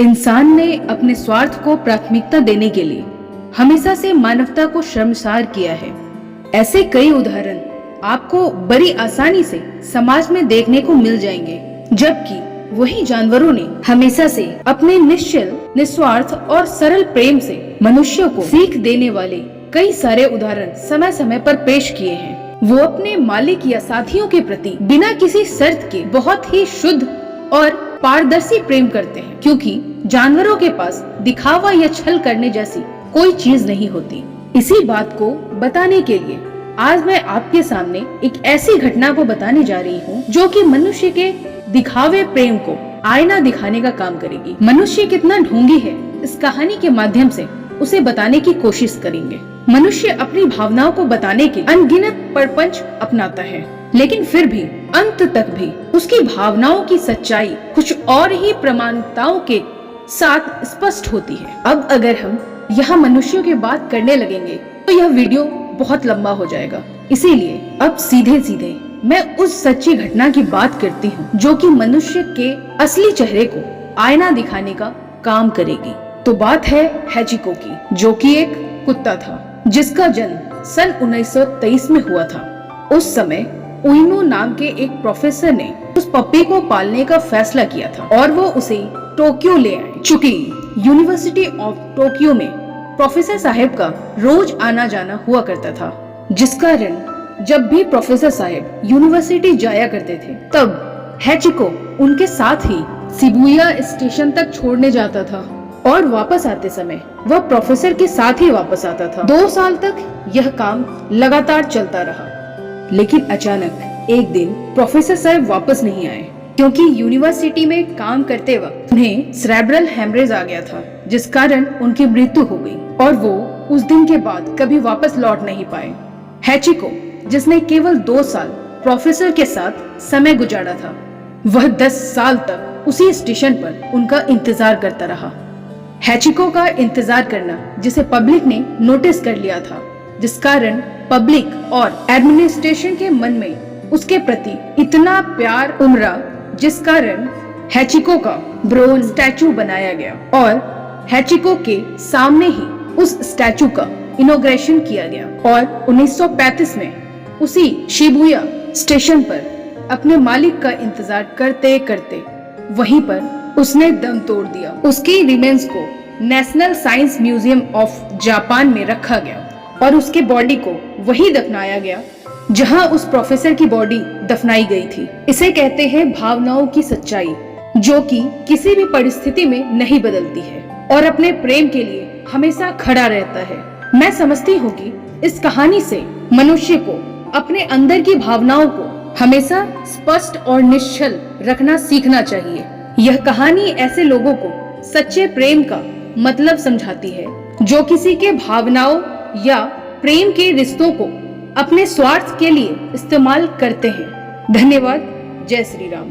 इंसान ने अपने स्वार्थ को प्राथमिकता देने के लिए हमेशा से मानवता को शर्मसार किया है। ऐसे कई उदाहरण आपको बड़ी आसानी से समाज में देखने को मिल जाएंगे, जबकि वही जानवरों ने हमेशा से अपने निश्चल, निस्वार्थ और सरल प्रेम से मनुष्यों को सीख देने वाले कई सारे उदाहरण समय समय पर पेश किए हैं। वो अपने मालिक या साथियों के प्रति बिना किसी शर्त के बहुत ही शुद्ध और पारदर्शी प्रेम करते हैं, क्योंकि जानवरों के पास दिखावा या छल करने जैसी कोई चीज नहीं होती। इसी बात को बताने के लिए आज मैं आपके सामने एक ऐसी घटना को बताने जा रही हूँ जो कि मनुष्य के दिखावे प्रेम को आईना दिखाने का काम करेगी। मनुष्य कितना ढोंगी है, इस कहानी के माध्यम से उसे बताने की कोशिश करेंगे। मनुष्य अपनी भावनाओं को बताने के अनगिनत प्रपंच अपनाता है, लेकिन फिर भी अंत तक भी उसकी भावनाओं की सच्चाई कुछ और ही प्रमाणिकताओं के साथ स्पष्ट होती है। अब अगर हम यहाँ मनुष्यों की बात करने लगेंगे तो यह वीडियो बहुत लंबा हो जाएगा, इसीलिए अब सीधे सीधे मैं उस सच्ची घटना की बात करती हूँ जो कि मनुष्य के असली चेहरे को आईना दिखाने का काम करेगी। तो बात है हैचिको की, जो कि एक कुत्ता था जिसका जन्म सन 1923 में हुआ था। उस समय उइनो नाम के एक प्रोफेसर ने उस पप्पी को पालने का फैसला किया था और वो उसे टोक्यो ले आए। चूंकि यूनिवर्सिटी ऑफ टोक्यो में प्रोफेसर साहब का रोज आना जाना हुआ करता था, जिस कारण जब भी प्रोफेसर साहब यूनिवर्सिटी जाया करते थे तब हैचिको उनके साथ ही शिबुया स्टेशन तक छोड़ने जाता था और वापस आते समय वह प्रोफेसर के साथ ही वापस आता था। 2 साल तक यह काम लगातार चलता रहा, लेकिन अचानक एक दिन प्रोफेसर साहब वापस नहीं आए, क्योंकि यूनिवर्सिटी में काम करते वक्त उन्हें सेरेब्रल हेमरेज आ गया था, जिस कारण उनकी मृत्यु हो गई और वो उस दिन के बाद कभी वापस लौट नहीं पाए। हैचिको, जिसने केवल 2 साल प्रोफेसर के साथ समय गुजारा था, वह 10 साल तक उसी स्टेशन पर उनका इंतजार करता रहा। हैचिको का इंतजार करना जिसे पब्लिक ने नोटिस कर लिया था, जिस कारण पब्लिक और एडमिनिस्ट्रेशन के मन में उसके प्रति इतना प्यार उमड़ा, जिस कारण हैचिको का ब्रोंज स्टैचू बनाया गया और हैचिको के सामने ही उस स्टैचू का इनॉग्रेशन किया गया। और 1935 में उसी शिबुया स्टेशन पर अपने मालिक का इंतजार करते करते वहीं पर उसने दम तोड़ दिया। उसकी रिमेन्स को national science museum of Japan में रखा गया और उसके बॉडी को वही दफनाया गया जहां उस प्रोफेसर की बॉडी दफनाई गई थी। इसे कहते हैं भावनाओं की सच्चाई, जो कि किसी भी परिस्थिति में नहीं बदलती है और अपने प्रेम के लिए हमेशा खड़ा रहता है। मैं समझती हूँ कि इस कहानी से मनुष्य को अपने अंदर की भावनाओं को हमेशा स्पष्ट और निश्चल रखना सीखना चाहिए। यह कहानी ऐसे लोगों को सच्चे प्रेम का मतलब समझाती है जो किसी के भावनाओं या प्रेम के रिश्तों को अपने स्वार्थ के लिए इस्तेमाल करते हैं। धन्यवाद। जय श्री राम।